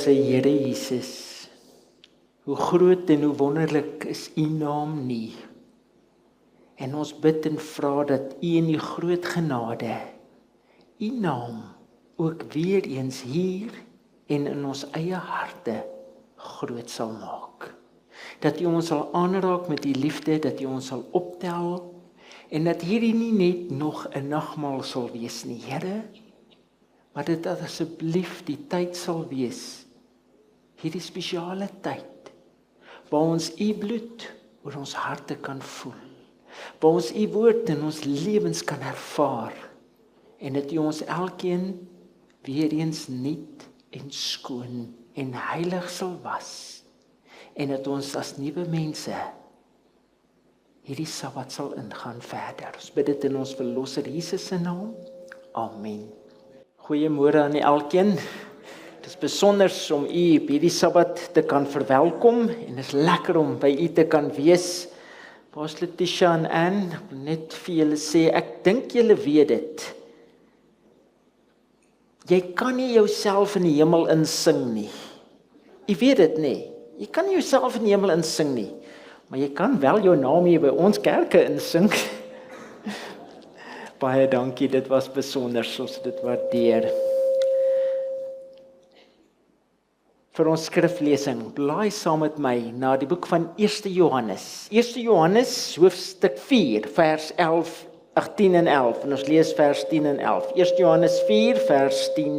sê, Here Jesus, hoe groot en hoe wonderlik is U naam nie. En ons bid en vra dat U in U groot genade U naam ook weer eens hier en in ons eie harte groot sal maak. Dat U ons sal aanraak met U liefde, dat U ons sal optel en dat hierdie nie net nog 'n nagmaal sal wees nie, Here, maar dit asseblief die tyd sal wees, hierdie spesiale tyd, waar ons U bloed oor ons harte kan voel, waar ons U woord in ons lewens kan ervaar, en dat U ons elkeen weer eens nuut en skoon en heilig sal was, en dat ons as nuwe mense hierdie Sabbat sal ingaan verder. Ons bid dit in ons verlosser Jesus se naam. Amen. Goeiemôre aan elkeen. Dit is besonder om U op hierdie Sabbat te kan verwelkom en is lekker om by U te kan wees. Pas Letitia en Anne, net vir julle sê, ek dink julle weet dit. Jy kan nie jouself in die hemel insing nie. Jy weet dit nie. Jy kan nie jouself in die hemel insing nie. Maar jy kan wel jou naam hier by ons kerke insing. Baie dankie, dit was besonder, soos dit waardeer. Vir ons skriflesing, blaai saam met my na die boek van 1 Johannes. 1 Johannes, hoofstuk 4, vers 10 en 11. En ons lees vers 10 en 11. 1 Johannes 4, vers 10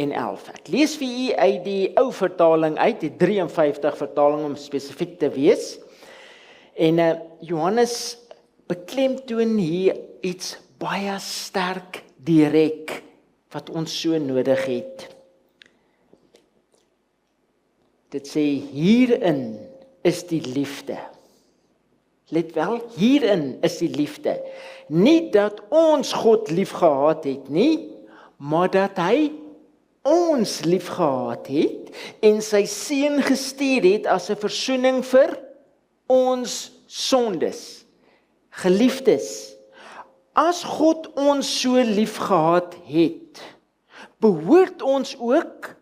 en 11. Ek lees vir u uit die ou vertaling uit, die 53 vertaling om spesifiek te wees. En Johannes beklemtoon hier iets baie sterk direk wat ons so nodig het. Dit sê, hierin is die liefde. Let wel, hierin is die liefde. Nie dat ons God liefgehad het nie, maar dat hy ons liefgehad het en sy seun gestuur het as 'n versoening vir ons sondes. Geliefdes, as God ons so liefgehad het, behoort ons ook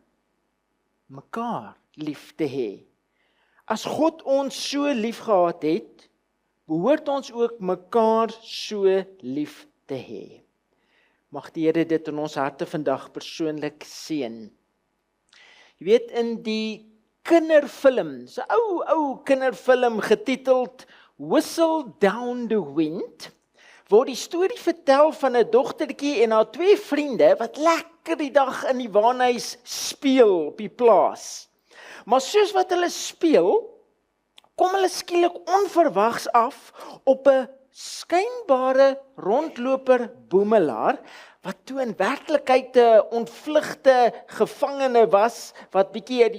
mekaar lief te hê. As God ons so liefgehad het, behoort ons ook mekaar so lief te hê. Mag die Here dit in ons harte vandag persoonlik seën. Jy weet, in die kinderfilm, so ou kinderfilm getiteld Whistle Down the Wind, word die storie vertel van 'n dogtertjie en haar 2 vriende wat lekker die dag in die waanhuis speel op die plaas. Maar soos wat hulle speel, kom hulle skielik onverwags af op 'n skynbare rondloper boemelaar, wat toe in werklikheid 'n ontvlugte gevangene was, wat bietjie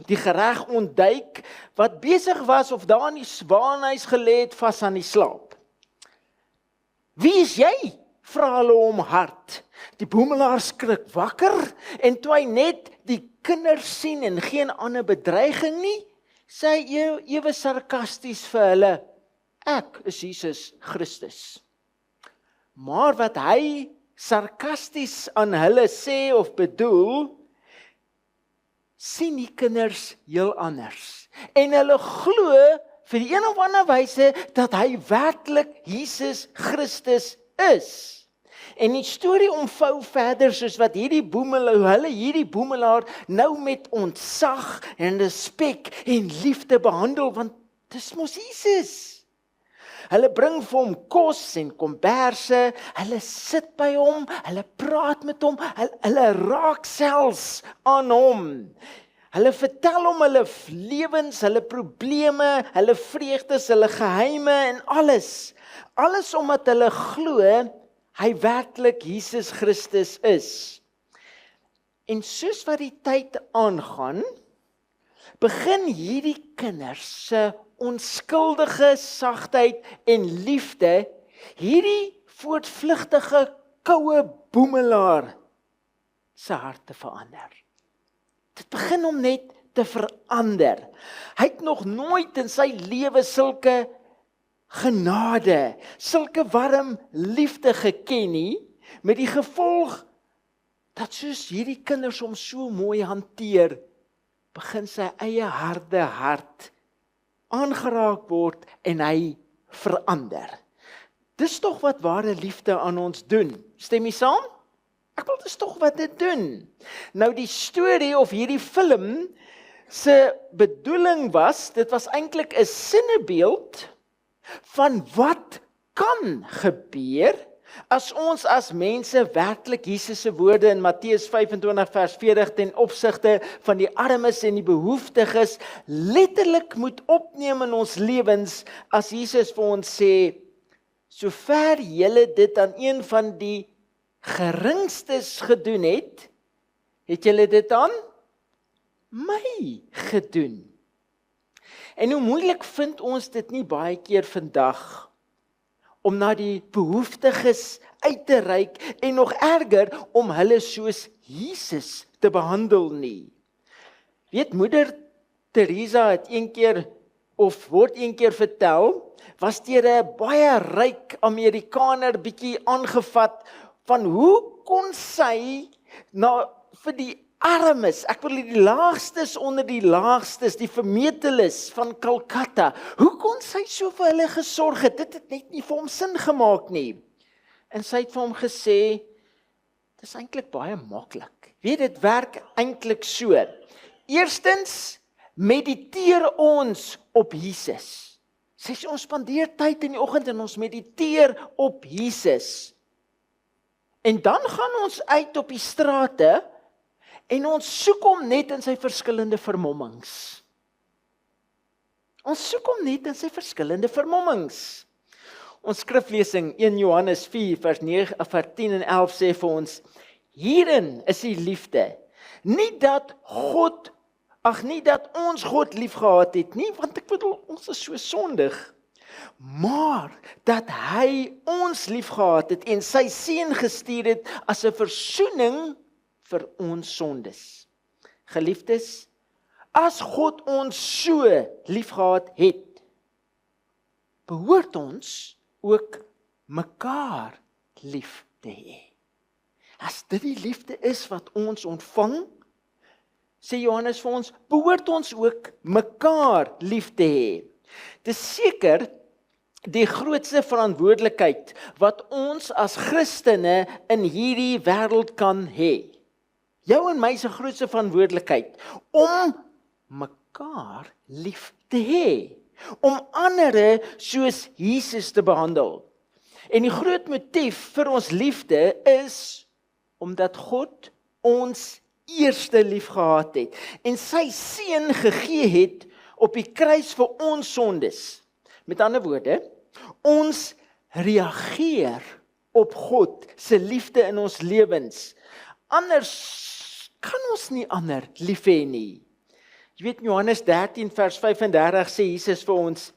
die gereg ontduik, wat besig was of daar in die waanhuis gelê het vas aan die slaap. Wie is jy? Vra hulle hom hard. Die boemelaar skrik wakker, en toe hy net die kinders sien en geen ander bedreiging nie, sê hy ewe sarkasties vir hulle, ek is Jesus Christus. Maar wat hy sarkasties aan hulle sê of bedoel, sien die kinders heel anders. En hulle glo vir die een of ander wyse dat hy werklik Jesus Christus is. En die storie omvou verder soos wat hierdie boemelaar nou met ontzag en respek en liefde behandel, want dis mos Jesus. Hulle bring vir hom kos en komberse, hulle sit by hom, hulle praat met hom, hulle raak selfs aan hom. Hulle vertel hom hulle lewens, hulle probleme, hulle vreugdes, hulle geheime en alles. Alles omdat hulle glo hy werklik Jesus Christus is. En soos wat die tyd aangaan, begin hierdie kinders se onskuldige sagtheid en liefde hierdie voortvlugtige koue boemelaar se hart te verander. Dit begin hom net te verander. Hy het nog nooit in sy lewe sulke genade, sulke warm liefde geken nie, met die gevolg dat soos hierdie kinders hom so mooi hanteer, begin sy eie harde hart aangeraak word en hy verander. Dis tog wat ware liefde aan ons doen. Stem jy saam? Ek wil dis tog wat dit doen. Nou die storie of hierdie film se bedoeling was, dit was eintlik 'n sinnebeeld van wat kan gebeur as ons as mense werklik Jesus se woorde in Matteus 25 vers 40 ten opsigte van die armes en die behoeftiges letterlik moet opneem in ons lewens as Jesus vir ons sê, sover julle dit aan een van die geringstes gedoen het, het julle dit aan my gedoen. En hoe moeilik vind ons dit nie baie keer vandag om na die behoeftiges uit te reik en nog erger om hulle soos Jesus te behandel nie. Weet, moeder Teresa het een keer of word een keer vertel, was deur 'n baie ryk Amerikaner bietjie aangevat van hoe kon sy vir die armes, ek wil die laagstes onder die laagstes, die vermeteles van Calcutta, hoe kon sy so vir hulle gesorg het? Dit het net nie vir hom sin gemaak nie. En sy het vir hom gesê, dit is eintlik baie maklik. Weet, dit werk eintlik so. Eerstens, mediteer ons op Jesus. Sy sê, ons spandeer tyd in die oggend en ons mediteer op Jesus. En dan gaan ons uit op die strate en ons soek hom net in sy verskillende vermommings. Ons soek hom net in sy verskillende vermommings. Ons skriflesing 1 Johannes 4 vers 10 en 11 sê vir ons, hierin is die liefde, nie dat ons God liefgehad het nie, want ek bedoel, ons is so sondig, maar dat hy ons liefgehad het en sy seun gestuur het as 'n versoening vir ons sondes. Geliefdes, as God ons so liefgehad het, behoort ons ook mekaar lief te hê. As dit die liefde is wat ons ontvang, sê Johannes vir ons, behoort ons ook mekaar lief te hê. Dis seker die grootste verantwoordelikheid wat ons as Christene in hierdie wêreld kan hê. Jou en my se grootste verantwoordelikheid om mekaar lief te hê, om ander soos Jesus te behandel. En die groot motief vir ons liefde is omdat God ons eerste lief gehad het en sy seun gegee het op die kruis vir ons sondes. Met ander woorde, ons reageer op God se liefde in ons lewens. Anders kan ons nie ander lief hê nie. Jy weet, Johannes 13 vers 35 sê Jesus vir ons,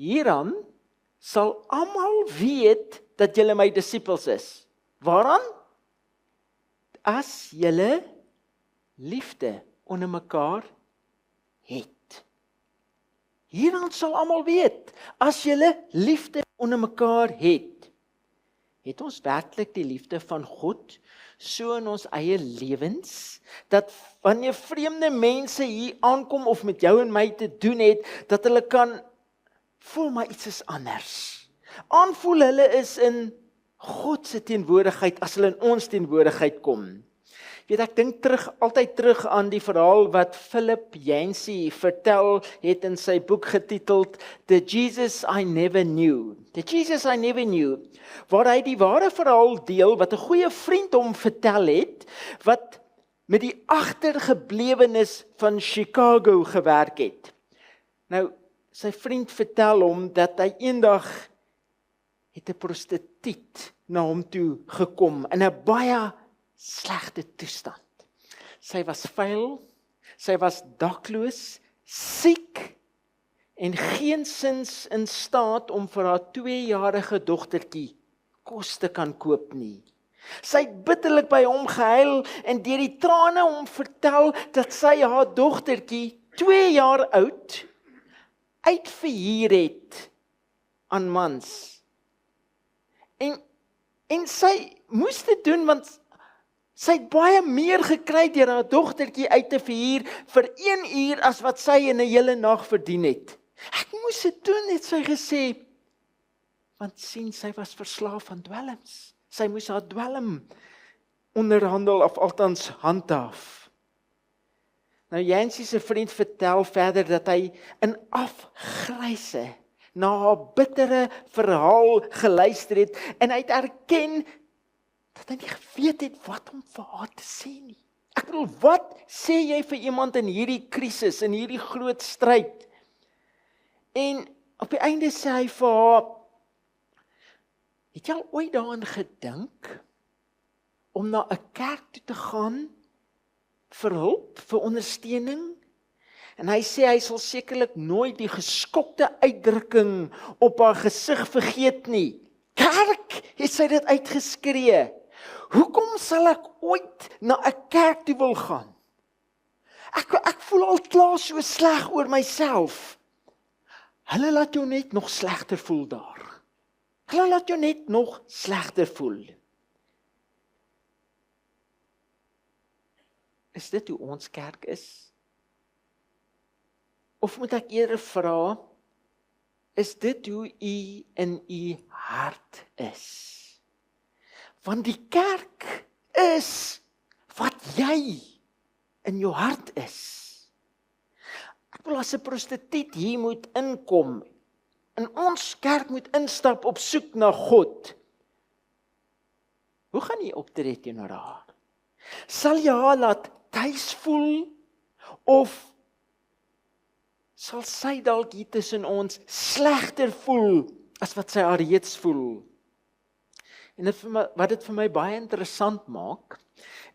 hieraan sal almal weet dat julle my disippels is. Waaraan? As julle liefde onder mekaar het. Hieraan sal almal weet, as julle liefde onder mekaar het. Het ons werklik die liefde van God so in ons eie lewens, dat wanneer vreemde mense hier aankom of met jou en my te doen het, dat hulle kan voel maar iets is anders. Aanvoel hulle is in God se teenwoordigheid as hulle in ons teenwoordigheid kom. Weet, ek dink altyd terug aan die verhaal wat Philip Yancey vertel het in sy boek getiteld The Jesus I Never Knew. The Jesus I Never Knew, waar hy die ware verhaal deel wat 'n goeie vriend hom vertel het, wat met die agtergeblewenes van Chicago gewerk het. Nou, sy vriend vertel hom dat hy eendag het 'n prostituut na hom toe gekom in 'n baie slegte toestand. Sy was vuil, sy was dakloos, siek en geensins in staat om vir haar 2-jarige dogtertjie kos te kan koop nie. Sy het bitterlik by hom gehuil en deur die trane hom vertel dat sy haar dogtertjie 2 jaar oud uitverhuur het aan mans. En sy moes dit doen want Sy het baie meer gekry deur haar dogtertjie uit te verhuur vir 1 uur as wat sy in 'n hele nag verdien het. Ek moes dit doen, het sy gesê. Want sien, sy was verslaaf aan dwelms. Sy moes haar dwelm onderhandel of althans handhaaf. Nou Jansie se vriend vertel verder dat hy in afgryse na haar bittere verhaal geluister het en hy het erken dat hy nie geweet het wat om vir haar te sê nie. Ek bedoel, wat sê jy vir iemand in hierdie krisis, in hierdie groot stryd? En op die einde sê hy vir haar, het jy al ooit daaraan gedink om na 'n kerk toe te gaan vir hulp, vir ondersteuning? En hy sê hy sal sekerlik nooit die geskokte uitdrukking op haar gesig vergeet nie. Kerk, het sy dit uitgeskree. Hoekom sal ek ooit na 'n kerk toe wil gaan? Ek voel al klaar so sleg oor myself. Hulle laat jou net nog slegter voel daar. Hulle laat jou net nog slegter voel. Is dit hoe ons kerk is? Of moet ek eerder vra, is dit hoe u in u hart is? Want die kerk is wat jy in jou hart is. Ek wil as 'n prostituut hier moet inkom, en ons kerk moet instap op soek na God. Hoe gaan jy optree teenoor haar? Sal jy haar laat tuis voel, of sal sy dalk hier tussen ons slegter voel as wat sy alreeds voel? En wat dit vir my baie interessant maak,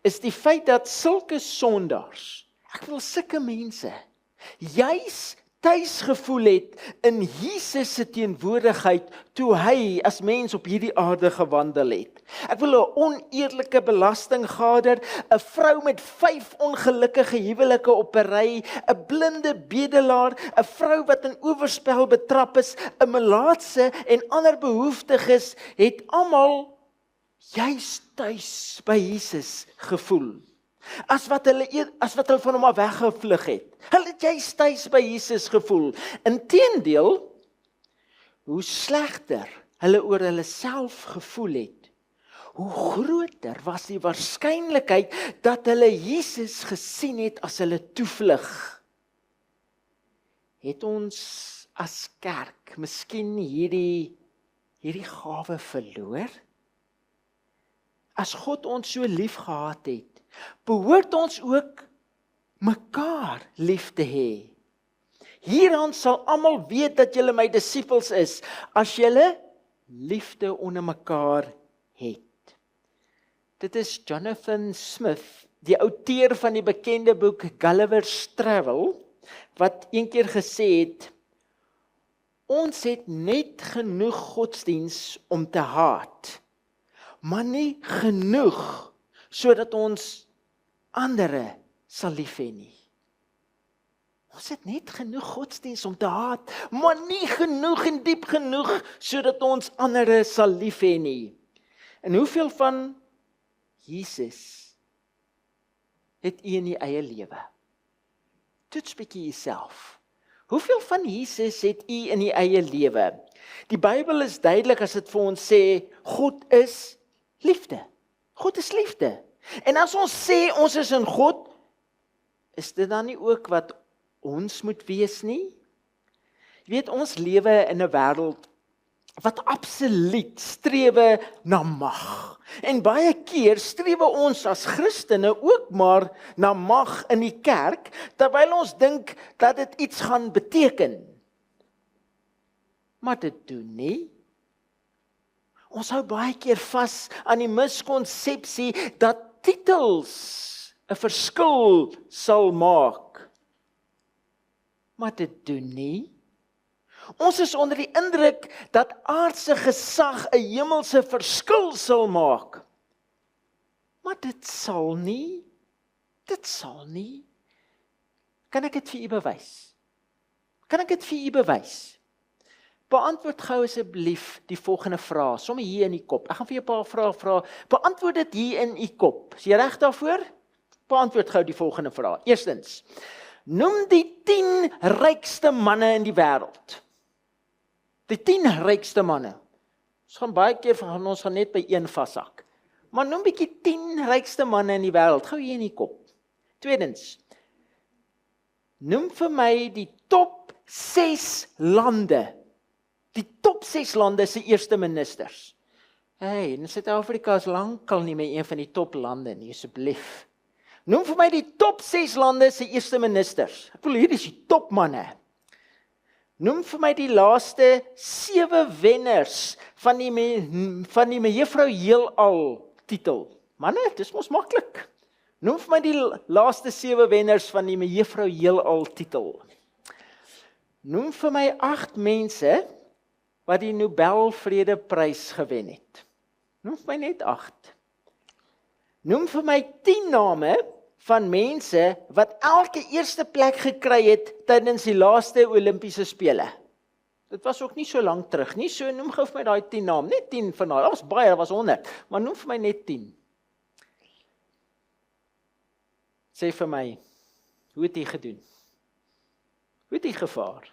is die feit dat sulke sondaars, ek wil sulke mense, juis tuis gevoel het in Jesus se teenwoordigheid toe hy as mens op hierdie aarde gewandel het. Ek wil 'n oneerlike belastinggader, 'n vrou met 5 ongelukkige huwelike op 'n ry, 'n blinde bedelaar, 'n vrou wat in oorspel betrap is, 'n melaatse en ander behoeftiges, het almal juis tuis by Jesus gevoel. As wat hulle van hom af weggevlug het. Hulle het juist tuis by Jesus gevoel. Inteendeel, hoe slegter hulle oor hulle self gevoel het, hoe groter was die waarskynlikheid dat hulle Jesus gesien het as hulle toevlug. Het ons as kerk miskien hierdie gawe verloor? As God ons so lief gehad het, behoort ons ook mekaar lief te hê. Hieraan sal almal weet dat julle my disippels is, as julle liefde onder mekaar het. Dit is Jonathan Smith, die outeur van die bekende boek Gulliver's Travel, wat een keer gesê het, ons het net genoeg godsdiens om te haat, maar nie genoeg sodat ons ander sal lief hê nie. Ons het net genoeg godsdiens om te haat, maar nie genoeg en diep genoeg sodat ons ander sal lief hê nie. En hoeveel van Jesus het u in die eie lewe? Toets bietjie jouself. Hoeveel van Jesus het u in die eie lewe? Die Bybel is duidelik as dit vir ons sê, God is liefde. God is liefde. En as ons sê ons is in God, is dit dan nie ook wat ons moet wees nie? Jy weet, ons lewe in 'n wêreld wat absoluut strewe na mag. En baie keer strewe ons as Christene ook maar na mag in die kerk, terwyl ons dink dat dit iets gaan beteken. Maar dit doen nie. Ons hou baie keer vas aan die miskonsepsie dat titels 'n verskil sal maak. Maar dit doen nie. Ons is onder die indruk dat aardse gesag 'n hemelse verskil sal maak. Maar dit sal nie. Dit sal nie. Kan ek dit vir u bewys? Kan ek dit vir u bewys? Beantwoord gou asseblief die volgende vraag, sommer hier in die kop. Ek gaan vir jou 'n paar vrae vra. Beantwoord dit hier in u kop. Is jy reg daarvoor? Beantwoord gou die volgende vraag. Eerstens, noem die 10 rykste manne in die wêreld. Die 10 rykste manne. Ons gaan baie keer van ons gaan net by een vashak. Maar noem bietjie 10 rykste manne in die wêreld. Gou hier in die kop. Tweedens, noem vir my die top 6 lande. Die top 6 lande se eerste ministers. Hey, in Suid-Afrika is lankal nie meer een van die top lande nie, asseblief. Noem vir my die top 6 lande se eerste ministers. Ek wil hier is die top manne. Noem vir my die laaste 7 wenners van die Mevrou Heelal titel. Manne, dis mos maklik. Noem vir my die laaste 7 wenners van die Mevrou Heelal titel. Noem vir my 8 mense wat die Nobel Vredeprys gewen het. Noem vir my net 8. Noem vir my 10 name van mense wat elke eerste plek gekry het tydens die laaste Olimpiese spele. Dit was ook nie so lank terug nie, so noem gou vir my daai 10 name, net 10 van daai. Daar was baie, daar was 100, maar noem vir my net 10. Sê vir my, hoe het jy gedoen? Hoe het jy gevaar?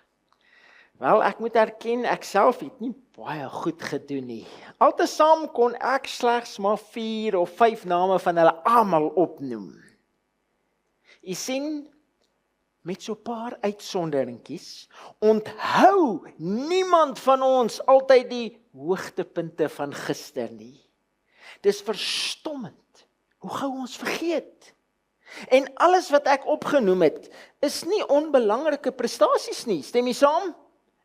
Wel, ek moet erken, ek self het nie baie goed gedoen nie. Altesaam kon ek slegs maar 4 of 5 name van hulle almal opnoem. Jy sien, met so 'n paar uitsonderingkies, onthou niemand van ons altyd die hoogtepunte van gister nie. Dis verstommend, hoe gou ons vergeet. En alles wat ek opgenoem het, is nie onbelangrike prestasies nie, stem jy saam?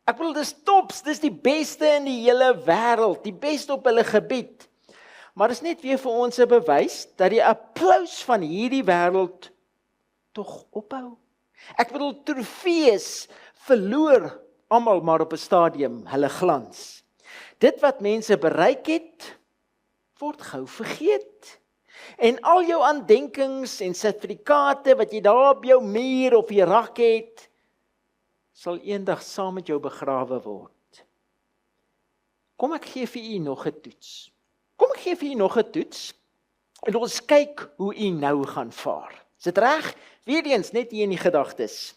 Ek bedoel, dis tops, dis die beste in die hele wêreld, die beste op hulle gebied. Maar is net weer vir ons 'n bewys, dat die applous van hierdie wêreld tog ophou. Ek bedoel, trofees verloor almal maar op 'n stadium hulle glans. Dit wat mense bereik het, word gou vergeet. En al jou aandenkings en sertifikate wat jy daar op jou muur of jy rak het, sal eendag saam met jou begrawe word. Kom ek gee vir u nog 'n toets. Kom ek gee vir u nog 'n toets, en ons kyk hoe u nou gaan vaar. Is dit reg? Weereens, net hier in die gedagtes.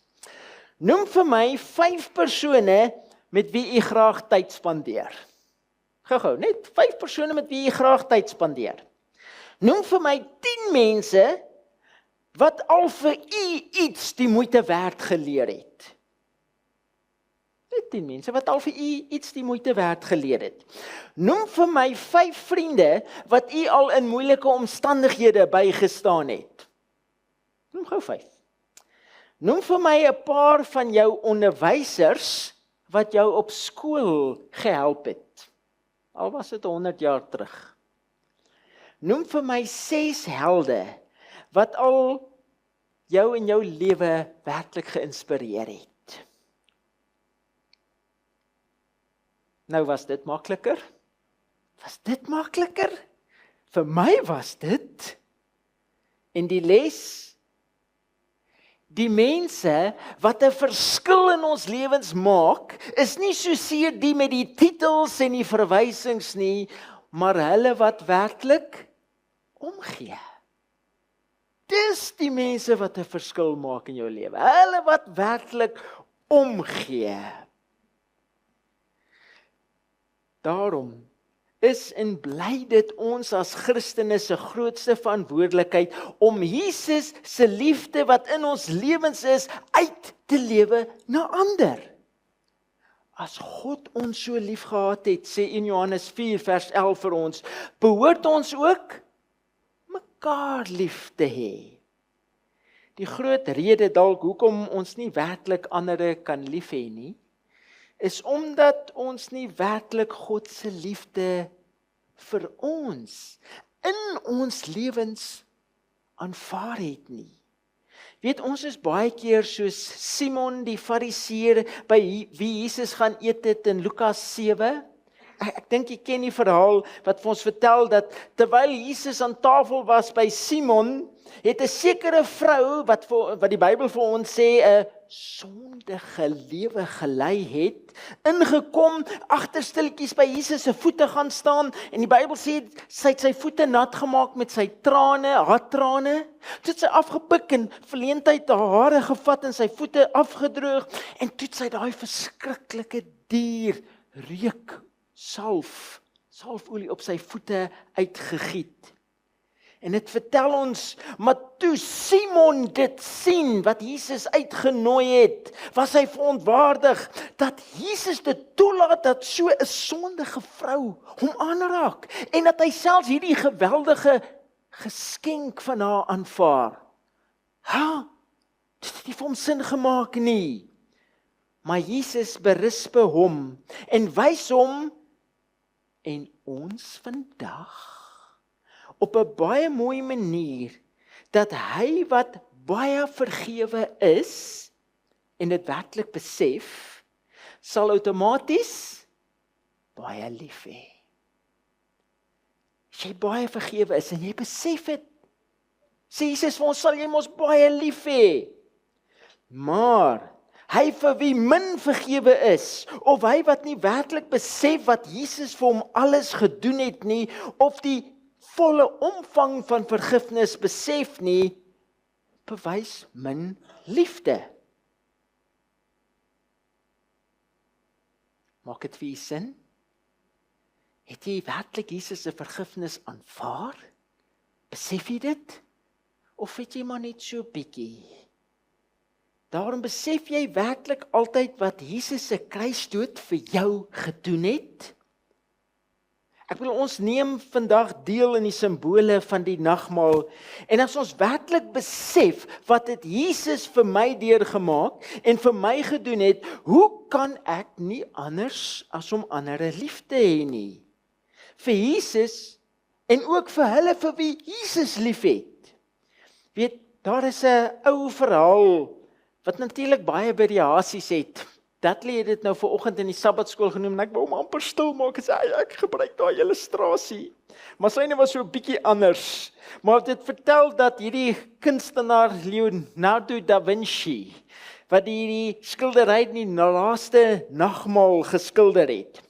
Noem vir my 5 persone met wie u graag tyd spandeer. Gou, net 5 persone met wie u graag tyd spandeer. Noem vir my 10 mense wat al vir u iets die moeite werd geleer het. Net 10 mense wat al vir u iets die moeite werd geleer het. Noem vir my 5 vriende wat u al in moeilike omstandighede bygestaan het. Noem gou 5. Noem vir my 'n paar van jou onderwysers wat jou op skool gehelp het. Al was dit 100 jaar terug. Noem vir my 6 helde wat al jou in jou lewe werklik geïnspireer het. Nou was dit makliker? Was dit makliker? Vir my was dit. En die les, die mense wat 'n verskil in ons lewens maak, is nie soseer die met die titels en die verwysings nie, maar hulle wat werklik omgee. Dis die mense wat 'n verskil maak in jou lewe. Hulle wat werklik omgee. Daarom is en bly dit ons as Christene se grootste verantwoordelikheid om Jesus se liefde wat in ons lewens is, uit te lewe na ander. As God ons so lief gehad het, sê in Johannes 4 vers 11 vir ons, behoort ons ook mekaar lief te hê. Die groot rede dalk hoekom ons nie werklik ander kan lief hê nie, is omdat ons nie werklik God se liefde vir ons in ons lewens aanvaar het nie. Weet, ons is baie keer soos Simon die Fariseer by wie Jesus gaan eet het in Lukas 7. Ek dink jy ken die verhaal wat vir ons vertel dat terwyl Jesus aan tafel was by Simon, het 'n sekere vrou wat die Bybel vir ons sê 'n sondige lewe gelei het, ingekom, agter stilletjies by Jesus se voete gaan staan en die Bybel sê sy het sy voete nat gemaak met sy trane, haar trane. Toe het sy afgepik en verleentheid haar hare gevat en sy voete afgedroog en toe het sy daai verskriklike duur reuk salfolie op sy voete uitgegiet. En dit vertel ons, maar toe Simon dit sien, wat Jesus uitgenooi het, was hy verontwaardig, dat Jesus dit toelaat, dat so 'n sondige vrou hom aanraak, en dat hy selfs hierdie geweldige geskenk van haar aanvaar. Dit het nie vir hom sin gemaak nie. Maar Jesus berisp hom, en wys hom, en ons vandag, op 'n baie mooi manier, dat hy wat baie vergewe is, en dit werklik besef, sal outomaties baie lief hê. As jy baie vergewe is, en jy besef het, sê Jesus vir ons, sal jy mos baie lief hê. Maar, hy vir wie min vergewe is, of hy wat nie werklik besef wat Jesus vir hom alles gedoen het nie, of die volle omvang van vergifnis besef nie, bewys min liefde. Maak dit vir u sin? Het jy werklik Jesus se vergifnis aanvaar? Besef jy dit? Of het jy maar net so bietjie? Daarom besef jy werklik altyd wat Jesus se kruisdood vir jou gedoen het? Ek wil ons neem vandag deel in die simbole van die nagmaal, en as ons werklik besef wat het Jesus vir my deurgemaak en vir my gedoen het, hoe kan ek nie anders as om ander lief te hê nie? Vir Jesus en ook vir hulle vir wie Jesus lief het. Weet, daar is 'n ou verhaal wat natuurlik baie variasies het. Dudley het dit nou vanoggend in die Sabbatskool genoem, en ek wou hom amper stil maak, en sê, ek gebruik daai illustrasie. Maar syne was so 'n bietjie anders. Maar dit vertel dat hierdie kunstenaar Leonardo da Vinci, wat hierdie skildery in die laaste nagmaal geskilder het.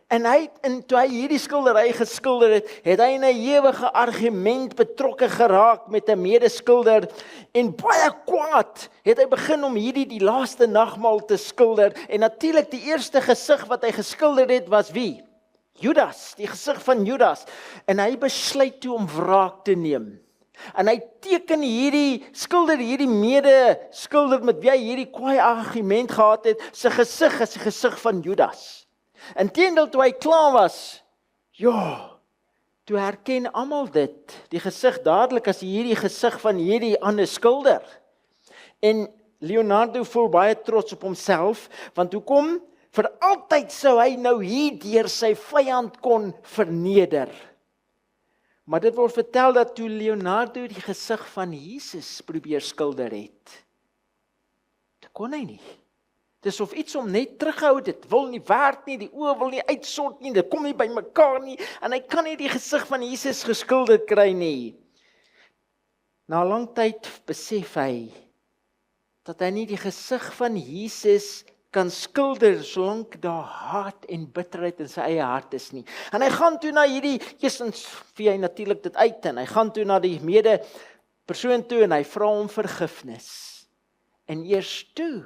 En toe hy hierdie skildery geskilder het, het hy in 'n ewige argument betrokke geraak met 'n medeskilder, en baie kwaad het hy begin om die laaste nagmaal te skilder, en natuurlik die eerste gesig wat hy geskilder het, was wie? Judas, die gesig van Judas, en hy besluit toe om wraak te neem. En hy teken skilder hierdie medeskilder met wie hy hierdie kwaai argument gehad het, sy gesig is die gesig van Judas. Inteendeel toe hy klaar was, toe herken almal dit, die gesig dadelik as hierdie gesig van hierdie ander skilder. En Leonardo voel baie trots op homself, want hoekom? Vir altyd sou hy nou hierdeur sy vyand kon verneder. Maar dit word vertel dat toe Leonardo die gesig van Jesus probeer skilder het, dit kon hy nie. Dis of iets om net terughou, dit wil nie werk nie, die oë wil nie uitsort nie, dit kom nie by mekaar nie, en hy kan nie die gesig van Jesus geskilder kry nie. Na 'n lang tyd besef hy, dat hy nie die gesig van Jesus kan skilder, solank daar haat en bitterheid in sy eie hart is nie. En hy gaan toe na eerstens vee hy natuurlik dit uit, en hy gaan toe na die mede persoon toe, en hy vra hom vergifnis. En eers toe,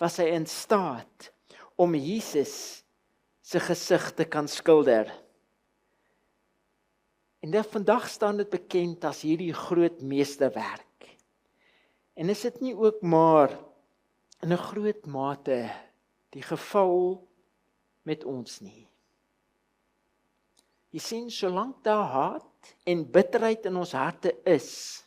was hy in staat om Jesus se gesig te kan skilder. En vandag staan dit bekend as hierdie groot meesterwerk. En is dit nie ook maar in 'n groot mate die geval met ons nie? Jy sien, solank daar haat en bitterheid in ons harte is,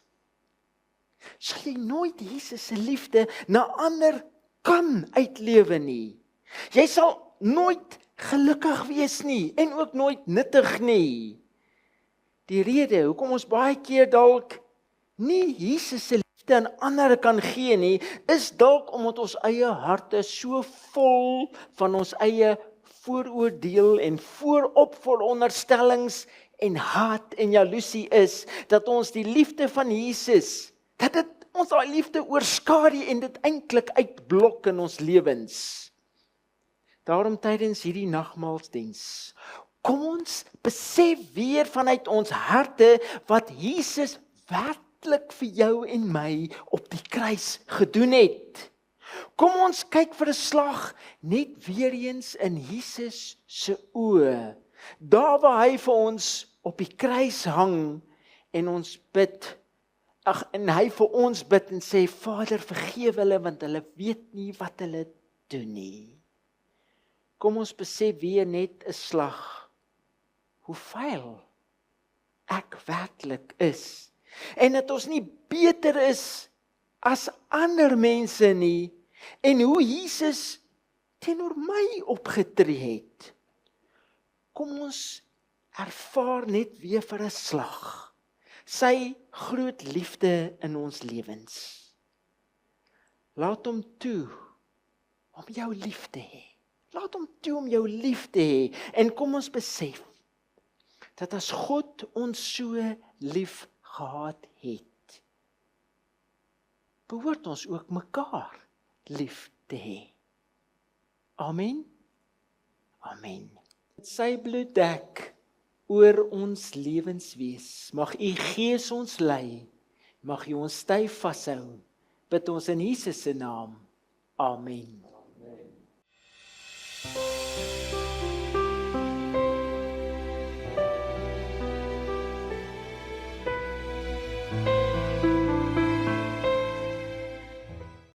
sal jy nooit Jesus se liefde na ander kan uitlewe nie. Jy sal nooit gelukkig wees nie, en ook nooit nuttig nie. Die rede, hoekom ons baie keer dalk nie Jesus se liefde aan ander kan gee nie, is dalk omdat ons eie harte so vol van ons eie vooroordeel en vooropveronderstellings en haat en jaloesie is, dat ons die liefde van Jesus, dat dit ons daai liefde oorskadu en dit eintlik uitblok in ons lewens. Daarom tydens hierdie nagmaalsdiens, kom ons besef weer vanuit ons harte wat Jesus werklik vir jou en my op die kruis gedoen het. Kom ons kyk vir 'n slag net weer eens in Jesus se oë. Daar waar hy vir ons op die kruis hang en ons bid. En hy vir ons bid en sê, Vader, vergeef hulle want hulle weet nie wat hulle doen nie. Kom ons besef weer net 'n slag hoe vuil ek werklik is. En dat ons nie beter is as ander mense nie. En hoe Jesus teenoor my opgetree het. Kom ons ervaar net weer vir 'n slag sy groot liefde in ons lewens. Laat hom toe om jou lief te hê. Laat hom toe om jou lief te hê. En kom ons besef dat as God ons so lief gehad het, behoort ons ook mekaar lief te hê. Amen. Amen. Sy bloed dek oor ons lewens wees. Mag U Gees ons lei. Mag U ons styf vashou. Bid ons in Jesus se naam. Amen.